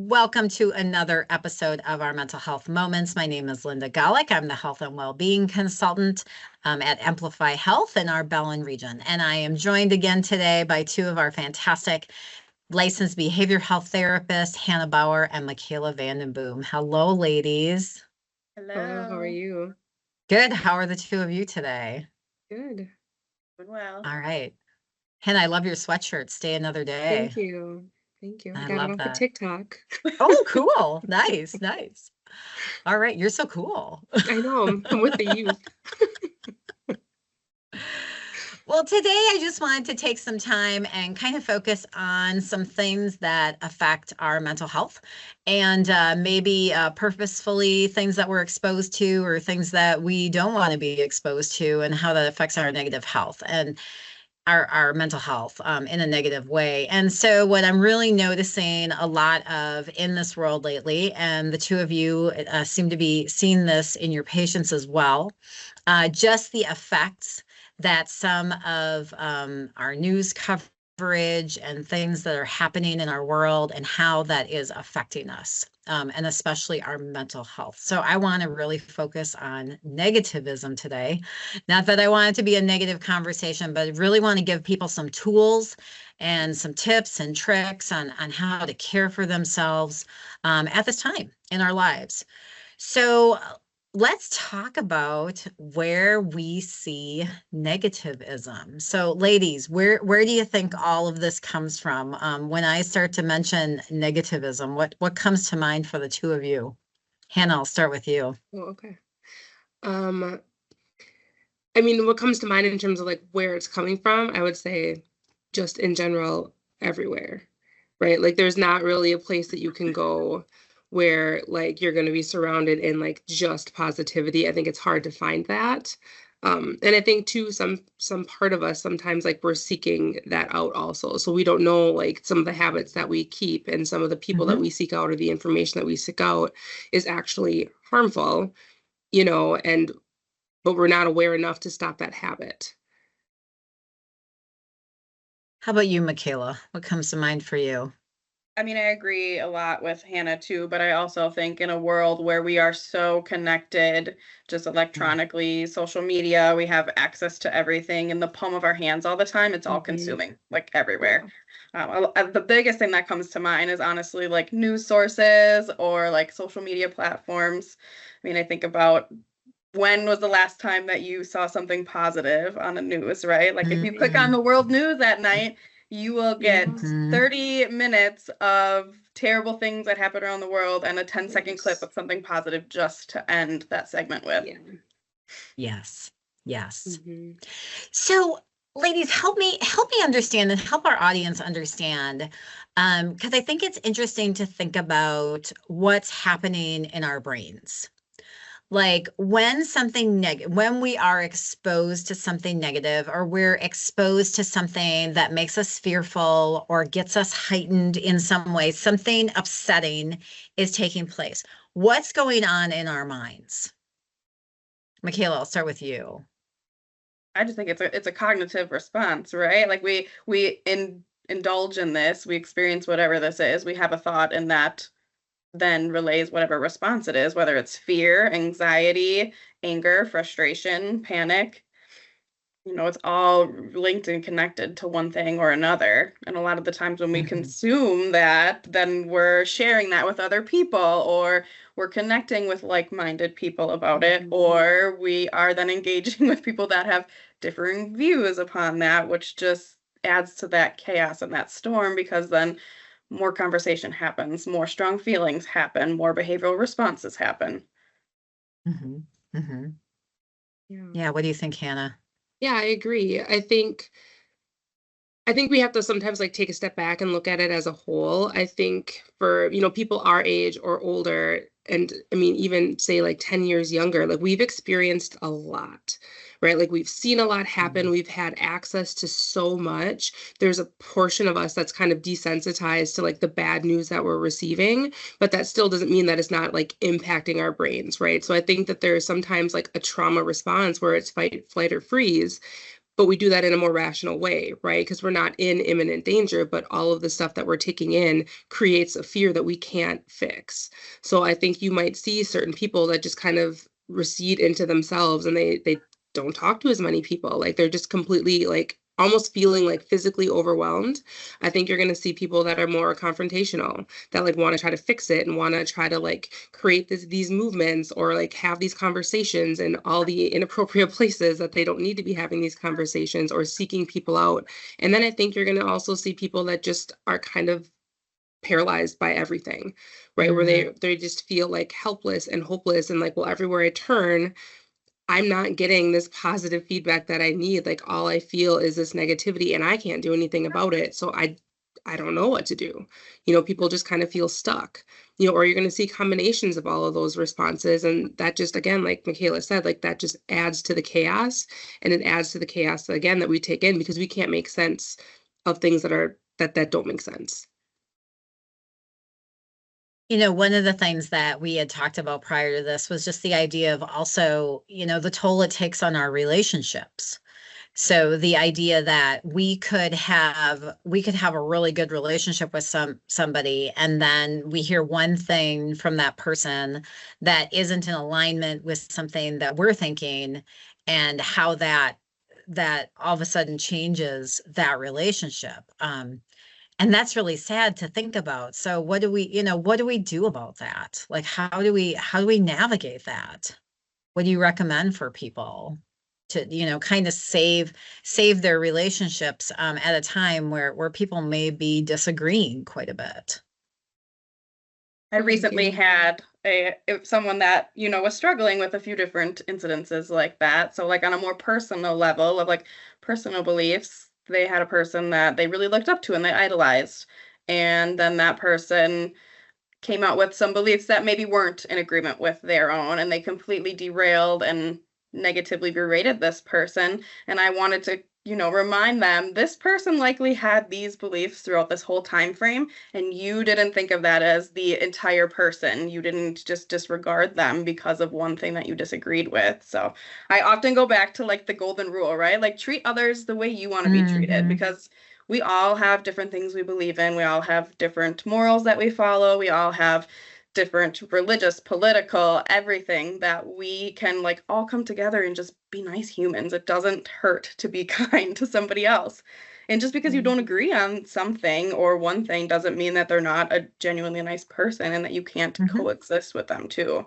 Welcome to another episode of our Mental Health Moments. My name is Linda Golick. I'm the Health and Wellbeing Consultant at Amplify Health in our Bellin region. And I am joined again today by two of our fantastic licensed behavioral health therapists, Hannah Bauer and Michaela Vandenboom. Hello, ladies. Hello. Hello, how are you? Good. How are the two of you today? Good. Doing well. All right. Hannah, I love your sweatshirt. Stay another day. Thank you. Thank you. I got love it off that. of TikTok. Oh, cool. Nice. All right. You're so cool. I know. I'm with the youth. Well, today I just wanted to take some time and kind of focus on some things that affect our mental health and maybe purposefully things that we're exposed to or things that we don't want to be exposed to and how that affects our negative health and our mental health in a negative way. And so what I'm really noticing a lot of in this world lately, and the two of you seem to be seeing this in your patients as well, just the effects that some of our news coverage and things that are happening in our world and how that is affecting us, and especially our mental health. So I want to really focus on negativism today. Not that I want it to be a negative conversation, but I really want to give people some tools and some tips and tricks on how to care for themselves at this time in our lives. So let's talk about where we see negativism. So ladies, where do you think all of this comes from? When I start to mention negativism, what comes to mind for the two of you? Hannah, I'll start with you. Oh, okay. I mean, what comes to mind in terms of like where it's coming from, I would say just in general, everywhere, right? Like there's not really a place that you can go where like you're going to be surrounded in like just positivity. I think it's hard to find that. And I think too, some part of us sometimes like we're seeking that out also. So we don't know like some of the habits that we keep and some of the people that we seek out or the information that we seek out is actually harmful, but we're not aware enough to stop that habit. How about you, Michaela? What comes to mind for you? I mean, I agree a lot with Hannah too, but I also think in a world where we are so connected, just electronically, social media, we have access to everything in the palm of our hands all the time. It's all consuming, like everywhere. The biggest thing that comes to mind is honestly like news sources or like social media platforms. I mean, I think about when was the last time that you saw something positive on the news, right? Like if you click on the world news at night, you will get 30 minutes of terrible things that happen around the world and a 10-second clip of something positive just to end that segment with. Yes. So ladies, help me understand and help our audience understand, because I think it's interesting to think about what's happening in our brains. Like when when we are exposed to something negative or we're exposed to something that makes us fearful or gets us heightened in some way, something upsetting is taking place. What's going on in our minds? Michaela, I'll start with you. I just think it's a cognitive response, right? Like we indulge in this, we experience whatever this is, we have a thought and that then relays whatever response it is, whether it's fear, anxiety, anger, frustration, panic. It's all linked and connected to one thing or another. And a lot of the times when we consume that, then we're sharing that with other people or we're connecting with like-minded people about it, or we are then engaging with people that have differing views upon that, which just adds to that chaos and that storm because then more conversation happens, more strong feelings happen, more behavioral responses happen. Yeah, what do you think, Hannah? Yeah, I agree. I think we have to sometimes like take a step back and look at it as a whole. I think for, people our age or older, and I mean, even say like 10 years younger, like we've experienced a lot, right? Like we've seen a lot happen. We've had access to so much. There's a portion of us that's kind of desensitized to like the bad news that we're receiving, but that still doesn't mean that it's not like impacting our brains, right? So I think that there's sometimes like a trauma response where it's fight, flight, or freeze. but we do that in a more rational way, right? Because we're not in imminent danger, but all of the stuff that we're taking in creates a fear that we can't fix. So I think you might see certain people that just kind of recede into themselves, and they don't talk to as many people. Like they're just completely like almost feeling like physically overwhelmed. I think you're going to see people that are more confrontational, that like want to try to fix it and want to try to like create these movements or like have these conversations in all the inappropriate places that they don't need to be having these conversations, or seeking people out. And then I think you're going to also see people that just are kind of paralyzed by everything, right? Where they just feel like helpless and hopeless, and like, well, everywhere I turn, I'm not getting this positive feedback that I need. Like all I feel is this negativity and I can't do anything about it. So I don't know what to do. People just kind of feel stuck, or you're going to see combinations of all of those responses. And that just, again, like Michaela said, like that just adds to the chaos, and it adds to the chaos again that we take in because we can't make sense of things that don't make sense. One of the things that we had talked about prior to this was just the idea of also, the toll it takes on our relationships. So the idea that we could have a really good relationship with somebody, and then we hear one thing from that person that isn't in alignment with something that we're thinking, and how that all of a sudden changes that relationship. And that's really sad to think about. So what do we do about that? Like, how do we navigate that? What do you recommend for people to, kind of save their relationships at a time where people may be disagreeing quite a bit? I recently had someone that, was struggling with a few different incidences like that. So like on a more personal level of like personal beliefs, they had a person that they really looked up to and they idolized. And then that person came out with some beliefs that maybe weren't in agreement with their own, and they completely derailed and negatively berated this person. And I wanted to, remind them, this person likely had these beliefs throughout this whole time frame, and you didn't think of that as the entire person. You didn't just disregard them because of one thing that you disagreed with. So I often go back to like the golden rule, right? Like treat others the way you want to be treated, because we all have different things we believe in. We all have different morals that we follow. We all have different religious, political, everything, that we can like all come together and just be nice humans. It doesn't hurt to be kind to somebody else. And just because you don't agree on something or one thing doesn't mean that they're not a genuinely nice person and that you can't coexist with them too.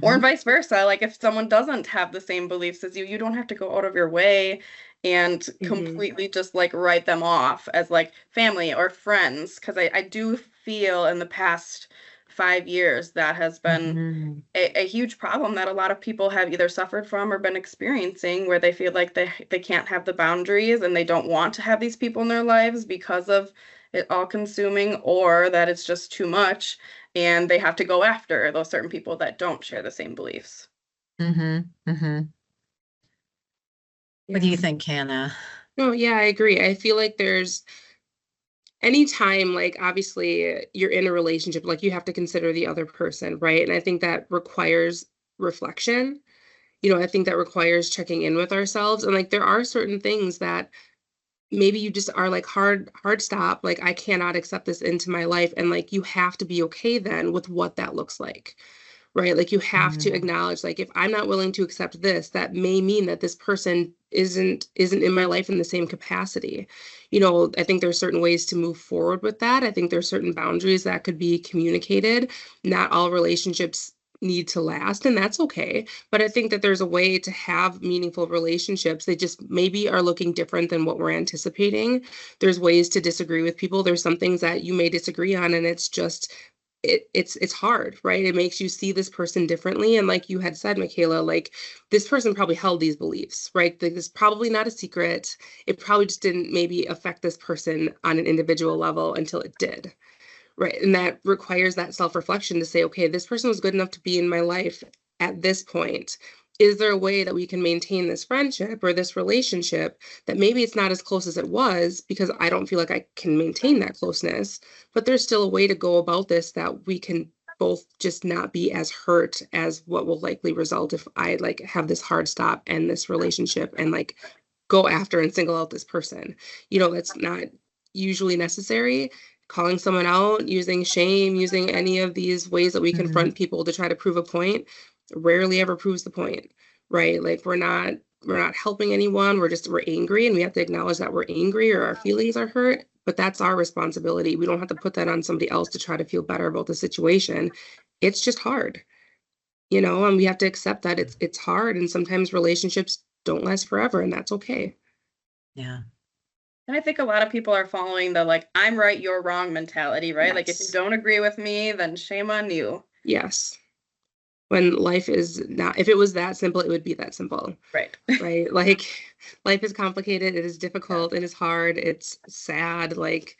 Or vice versa. Like if someone doesn't have the same beliefs as you don't have to go out of your way and completely just like write them off as like family or friends. Because I do feel in the past 5 years that has been a huge problem that a lot of people have either suffered from or been experiencing, where they feel like they can't have the boundaries and they don't want to have these people in their lives because of it all consuming, or that it's just too much and they have to go after those certain people that don't share the same beliefs. What do you think, Hannah? No, yeah, I agree. I feel like there's anytime, like obviously you're in a relationship, like you have to consider the other person, right? And I think that requires reflection. I think that requires checking in with ourselves. And like there are certain things that maybe you just are like hard stop, like I cannot accept this into my life. And like you have to be okay then with what that looks like. Right? Like you have to acknowledge, like, if I'm not willing to accept this, that may mean that this person isn't in my life in the same capacity. I think there's certain ways to move forward with that. I think there's certain boundaries that could be communicated. Not all relationships need to last, and that's okay. But I think that there's a way to have meaningful relationships. They just maybe are looking different than what we're anticipating. There's ways to disagree with people. There's some things that you may disagree on, and it's just it's hard, right? It makes you see this person differently. And like you had said, Michaela, like this person probably held these beliefs, right? Like, this is probably not a secret. It probably just didn't maybe affect this person on an individual level until it did, right? And that requires that self-reflection to say, okay, this person was good enough to be in my life at this point. Is there a way that we can maintain this friendship or this relationship that maybe it's not as close as it was because I don't feel like I can maintain that closeness, but there's still a way to go about this that we can both just not be as hurt as what will likely result if I like have this hard stop and this relationship and like go after and single out this person. That's not usually necessary. Calling someone out, using shame, using any of these ways that we confront people to try to prove a point rarely ever proves the point, right? Like we're not helping anyone. We're angry, and we have to acknowledge that we're angry or our feelings are hurt, but that's our responsibility. We don't have to put that on somebody else to try to feel better about the situation. It's just hard, and we have to accept that it's hard, and sometimes relationships don't last forever, and that's okay. Yeah. And I think a lot of people are following the like, I'm right, you're wrong mentality, right? Like if you Yes. don't agree with me, then shame on you. Yes. When life is not, if it was that simple, it would be that simple, Right. right? Like life is complicated, it is difficult, it is hard, it's sad, like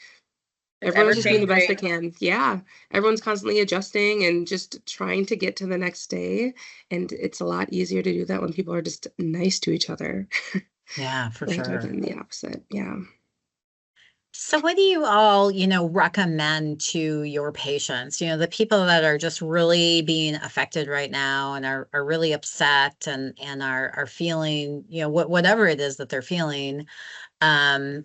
It's everyone's just doing the best they ever-changing. can. Yeah. Everyone's constantly adjusting and just trying to get to the next day. And it's a lot easier to do that when people are just nice to each other Yeah, for rather sure. than the opposite. Yeah. So what do you all, recommend to your patients? The people that are just really being affected right now and are really upset and are feeling, whatever it is that they're feeling, from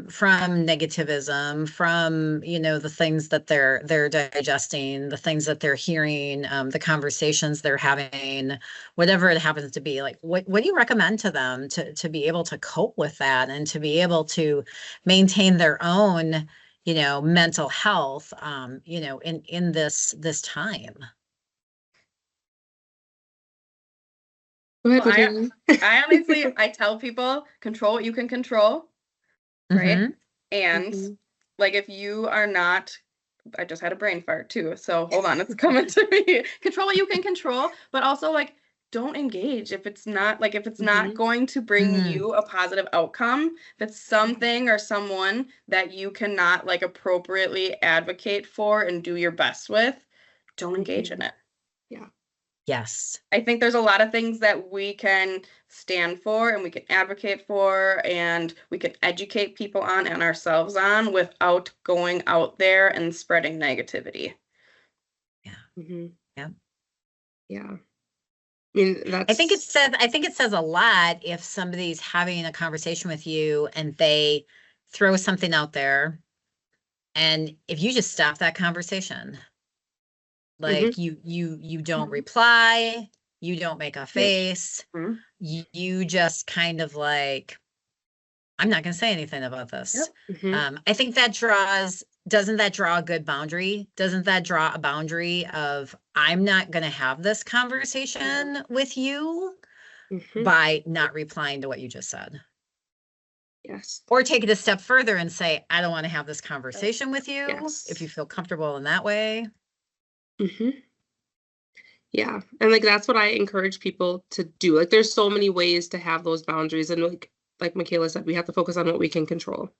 negativism, from, the things that they're digesting, the things that they're hearing, the conversations they're having, whatever it happens to be. Like, what do you recommend to them to be able to cope with that and to be able to maintain their own, mental health, in this time? Go ahead, Well, Virginia. I honestly, I tell people, control what you can control, right? Mm-hmm. And Mhm. like if you are not, I just had a brain fart too, so hold on, it's coming to me. Control what you can control, but also like don't engage if it's not Mhm. going to bring Mm-hmm. you a positive outcome, if it's something or someone that you cannot like appropriately advocate for and do your best with, don't engage in Mhm. it. Yeah. Yes. I think there's a lot of things that we can stand for and we can advocate for and we can educate people on and ourselves on without going out there and spreading negativity. Mhm. Yeah. Yeah. I mean, I think it says a lot if somebody's having a conversation with you and they throw something out there, and if you just stop that conversation, Mhm. like you don't reply, you don't make a Yep. face, Mhm. you just kind of like, I'm not going to say anything about this. Yep. Mhm. I think doesn't that draw a good boundary? Doesn't that draw a boundary of, I'm not going to have this conversation with you Mhm. by not replying to what you just said? Yes. Or take it a step further and say, I don't want to have this conversation with you, if you Yes. feel comfortable in that way. Mhm. Yeah. And like that's what I encourage people to do. Like there's so many ways to have those boundaries, and like Michaela said, we have to focus on what we can control.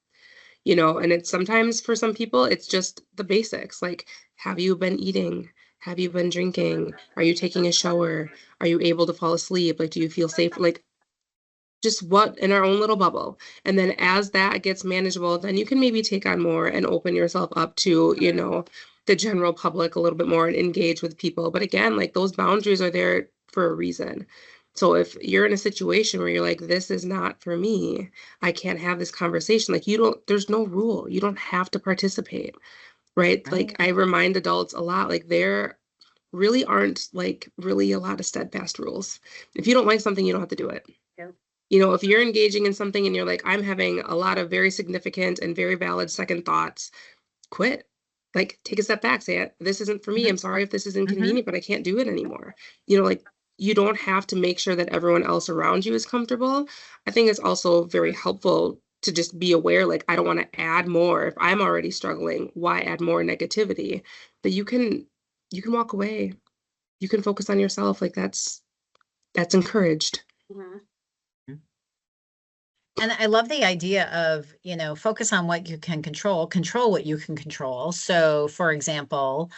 And it's sometimes for some people it's just the basics, like have you been eating? Have you been drinking? Are you taking a shower? Are you able to fall asleep? Like do you feel safe? Like just what in our own little bubble. And then as that gets manageable, then you can maybe take on more and open yourself up to, the general public a little bit more and engage with people. But again, like those boundaries are there for a reason. So if you're in a situation where you're like, this is not for me, I can't have this conversation, like there's no rule. You don't have to participate, right? Like I remind adults a lot, like there really aren't like really a lot of steadfast rules. If you don't like something, you don't have to do it. Yeah. If you're engaging in something and you're like, I'm having a lot of very significant and very valid second thoughts, quit. Like, take a step back, say, this isn't for me. Mhm. I'm sorry if this is Mhm. inconvenient, but I can't do it anymore. Like, you don't have to make sure that everyone else around you is comfortable. I think it's also very helpful to just be aware, like, I don't want to add more. If I'm already struggling, why add more negativity? But you can walk away. You can focus on yourself. Like, that's encouraged. Mhm. And I love the idea of, focus on what you can control what you can control. So, for example,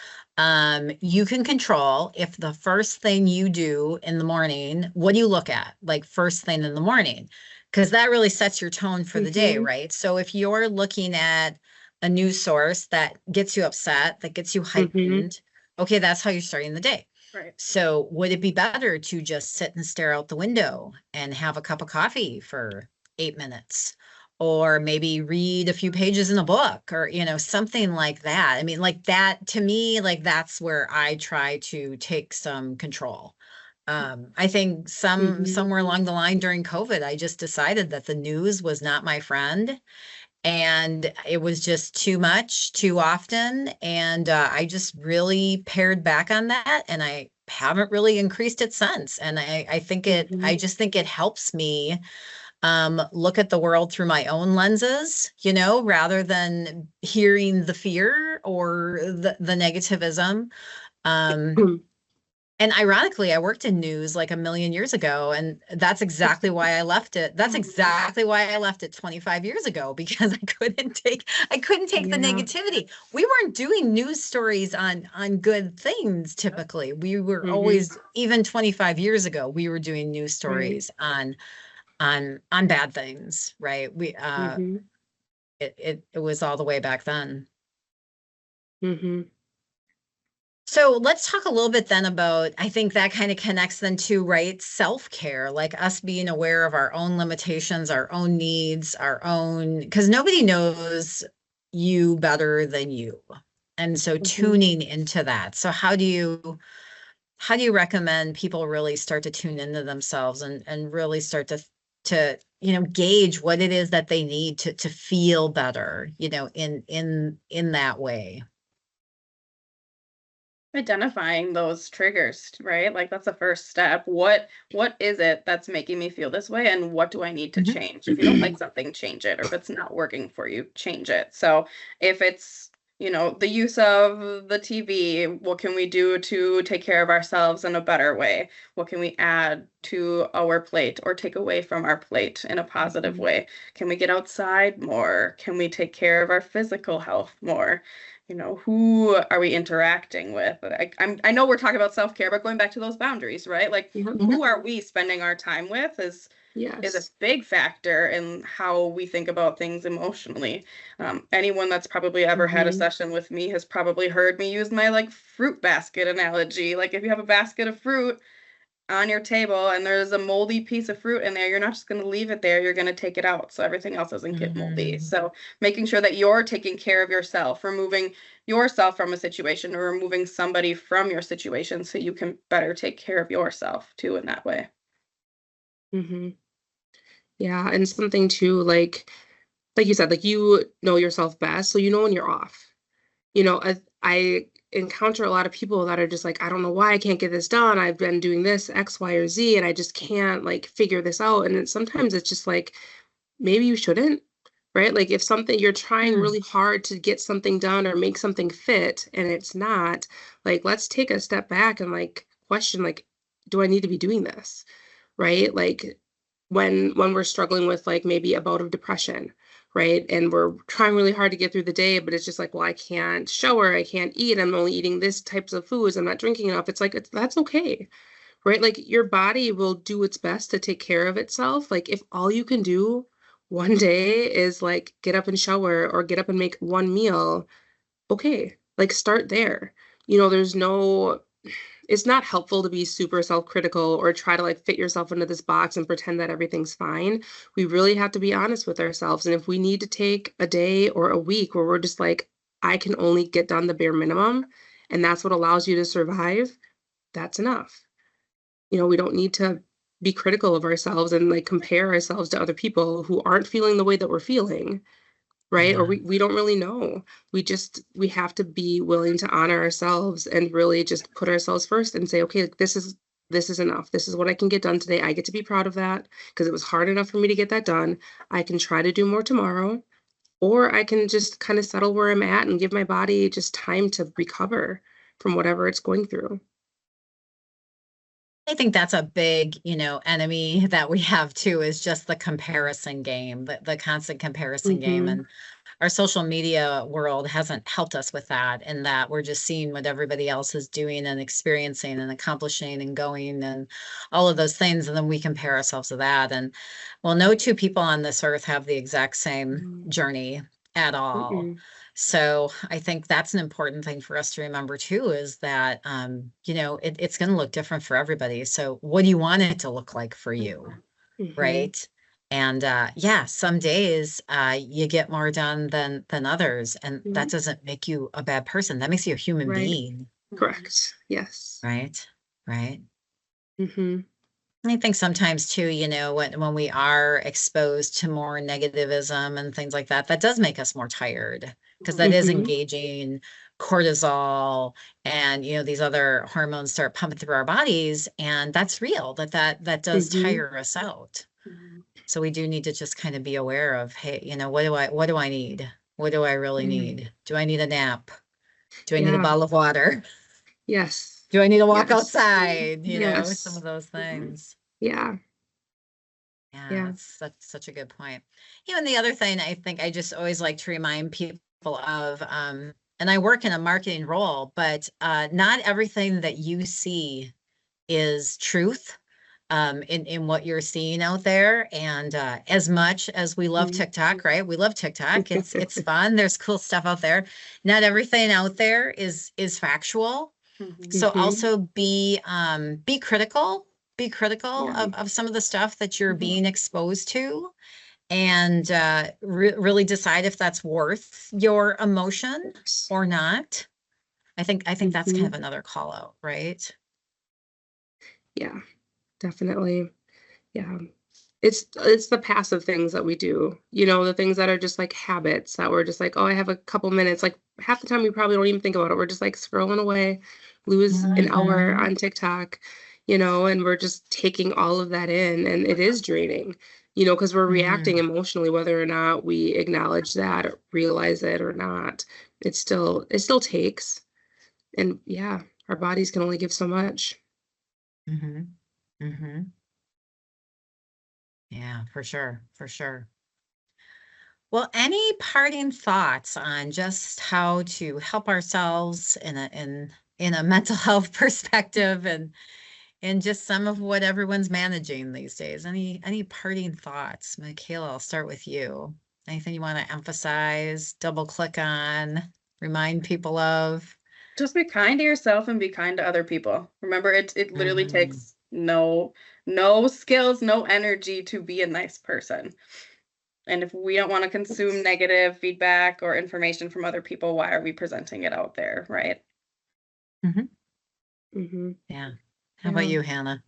you can control if the first thing you do in the morning, what do you look at? Like first thing in the morning, because that really sets your tone for the day, Mhm. right? So if you're looking at a news source that gets you upset, that gets you Mhm. heightened, okay, that's how you're starting the day. Right. So would it be better to just sit and stare out the window and have a cup of coffee for 8 minutes, or maybe read a few pages in a book, or, something like that. I mean, like that to me, like that's where I try to take some control. I think somewhere along the line during COVID, I just decided that the news was not my friend, and it was just too much, too often. And I just really pared back on that, and I haven't really increased it since. And I just think it helps me look at the world through my own lenses, rather than hearing the fear or the negativism. And ironically, I worked in news like a million years ago, and that's exactly why I left it. That's exactly why I left it 25 years ago, because I couldn't take the negativity. We weren't doing news stories on good things typically. We were always, even 25 years ago, we were doing news stories on bad things, right? It was all the way back then. So let's talk a little bit then about, I think that kind of connects then to, right, self-care, like us being aware of our own limitations, our own needs, because nobody knows you better than you. And so tuning into that. So how do you recommend people really start to tune into themselves and really start to gauge what it is that they need to feel better, in that way? Identifying those triggers, right? Like that's the first step. What is it that's making me feel this way, and what do I need to change? If you don't like something, change it. Or if it's not working for you, change it. So if it's, the use of the TV, what can we do to take care of ourselves in a better way? What can we add to our plate or take away from our plate in a positive way? Can we get outside more? Can we take care of our physical health more? Who are we interacting with? I know we're talking about self-care, but going back to those boundaries, right? Like who are we spending our time with is a big factor in how we think about things emotionally. Anyone that's probably ever had a session with me has probably heard me use my like fruit basket analogy. Like if you have a basket of fruit on your table and there's a moldy piece of fruit in there, you're not just going to leave it there, you're going to take it out so everything else doesn't get moldy. So making sure that you're taking care of yourself, removing yourself from a situation or removing somebody from your situation so you can better take care of yourself too in that way. Yeah, and something too, like you said, like you know yourself best, so when you're off. I encounter a lot of people that are just like, I don't know why I can't get this done. I've been doing this X, Y, or Z, and I just can't like figure this out. And sometimes it's just like, maybe you shouldn't, right? Like if something you're trying really hard to get something done or make something fit and it's not, like, let's take a step back and like question, like, do I need to be doing this? Right? Like when we're struggling with like maybe a bout of depression, right? And we're trying really hard to get through the day, but it's just like, well, I can't shower, I can't eat, I'm only eating this types of foods, I'm not drinking enough. It's like, that's okay, right? Like your body will do its best to take care of itself. Like if all you can do one day is like get up and shower or get up and make one meal, okay, like start there. There's no, it's not helpful to be super self-critical or try to like fit yourself into this box and pretend that everything's fine. We really have to be honest with ourselves. And if we need to take a day or a week where we're just like, I can only get done the bare minimum, and that's what allows you to survive, that's enough. We don't need to be critical of ourselves and like compare ourselves to other people who aren't feeling the way that we're feeling. Right? Or we don't really know. We have to be willing to honor ourselves and really just put ourselves first and say, okay, this is enough. This is what I can get done today. I get to be proud of that because it was hard enough for me to get that done. I can try to do more tomorrow, or I can just kind of settle where I'm at and give my body just time to recover from whatever it's going through. I think that's a big, enemy that we have too, is just the comparison game, the constant comparison game. And our social media world hasn't helped us with that, in that we're just seeing what everybody else is doing and experiencing and accomplishing and going and all of those things. And then we compare ourselves to that. And well, no two people on this earth have the exact same journey at all. So I think that's an important thing for us to remember too, is that, it's going to look different for everybody. So what do you want it to look like for you? Right. And yeah, some days you get more done than others, and that Mhm. doesn't make you a bad person. That makes you a human Right. being, Correct. Yes. right? Right. Mm-hmm. I think sometimes too, when we are exposed to more negativism and things like that, that does make us more tired, because that is Mm-hmm. engaging cortisol, and these other hormones start pumping through our bodies, and that's real. That does Mm-hmm. tire us out. Mhm. So we do need to just kind of be aware of, hey, what do I need? What do I really Mm-hmm. need? Do I need a nap? Do I need a Yeah. bottle of water? Yes. Do I need to walk Yes. outside? Some of Yes. those things. Yeah. Yeah, Yeah. that's such a good point. And the other thing I think I just always like to remind people of, and I work in a marketing role, but not everything that you see is truth, in what you're seeing out there. And as much as we love Mhm. TikTok, right? We love TikTok. It's fun. There's cool stuff out there. Not everything out there is factual. Mhm. So Mhm. also be critical. Be critical Yeah. of some of the stuff that you're Mhm. being exposed to, and really decide if that's worth your emotion or not. I think that's kind Mhm. of another call out, right? Yeah. Definitely. Yeah. It's the passive things that we do, the things that are just like habits that we're just like, oh, I have a couple minutes. Like half the time we probably don't even think about it. We're just like scrolling away, lose an hour Mhm. on TikTok, and we're just taking all of that in, and it is draining, because we're reacting Mhm. emotionally, whether or not we acknowledge that or realize it or not. It still takes. And yeah, our bodies can only give so much. Mhm. Mhm. Yeah, for sure. For sure. Well, any parting thoughts on just how to help ourselves in a mental health perspective, and just some of what everyone's managing these days? Any parting thoughts? Michaela, I'll start with you. Anything you want to emphasize, double click on, remind people of? Just be kind to yourself and be kind to other people. Remember, it literally Mhm. takes no skills, no energy to be a nice person. And if we don't want to consume negative feedback or information from other people, why are we presenting it out there, right? Mhm. Hmm. Yeah. How about Yeah. you, Hannah?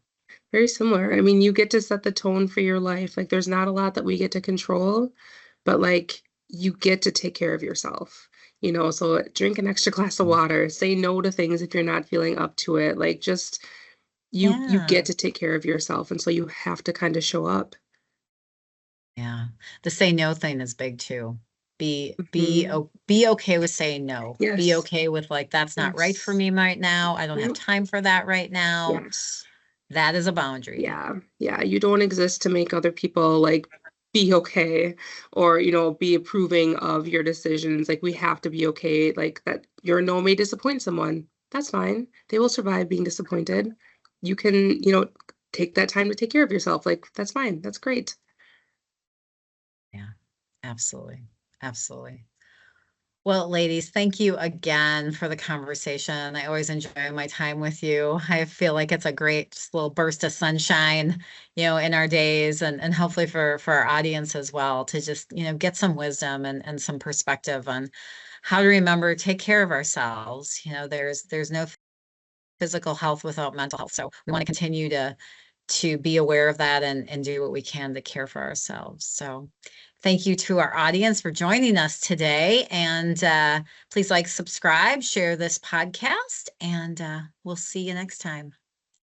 Very similar. I mean, you get to set the tone for your life. Like, there's not a lot that we get to control, but like, you get to take care of yourself. So drink an extra glass of water, say no to things if you're not feeling up to it. Like, just you get Yeah. to take care of yourself, and so you have to kind of show up. Yeah. The say no thing is big too. Hmm. Be okay with saying no. Be Yes. okay with, like, that's not right for Yes. me right now. I don't have Yep. time for that right now. Yes. That is a boundary. Yeah, yeah, you don't exist to make other people, like, be okay or, be approving of your decisions. Like, we have to be okay, like, that your no may disappoint someone. That's fine. They will survive being disappointed. You can, take that time to take care of yourself. Like, that's fine. That's great. Yeah. Absolutely. Absolutely. Well, ladies, thank you again for the conversation. I always enjoy my time with you. I feel like it's a great just little burst of sunshine, in our days, and hopefully for our audience as well, to just, get some wisdom and some perspective on how to remember, take care of ourselves. There's no physical health without mental health. So we want to continue to be aware of that, and do what we can to care for ourselves. So thank you to our audience for joining us today. And please like, subscribe, share this podcast, and we'll see you next time.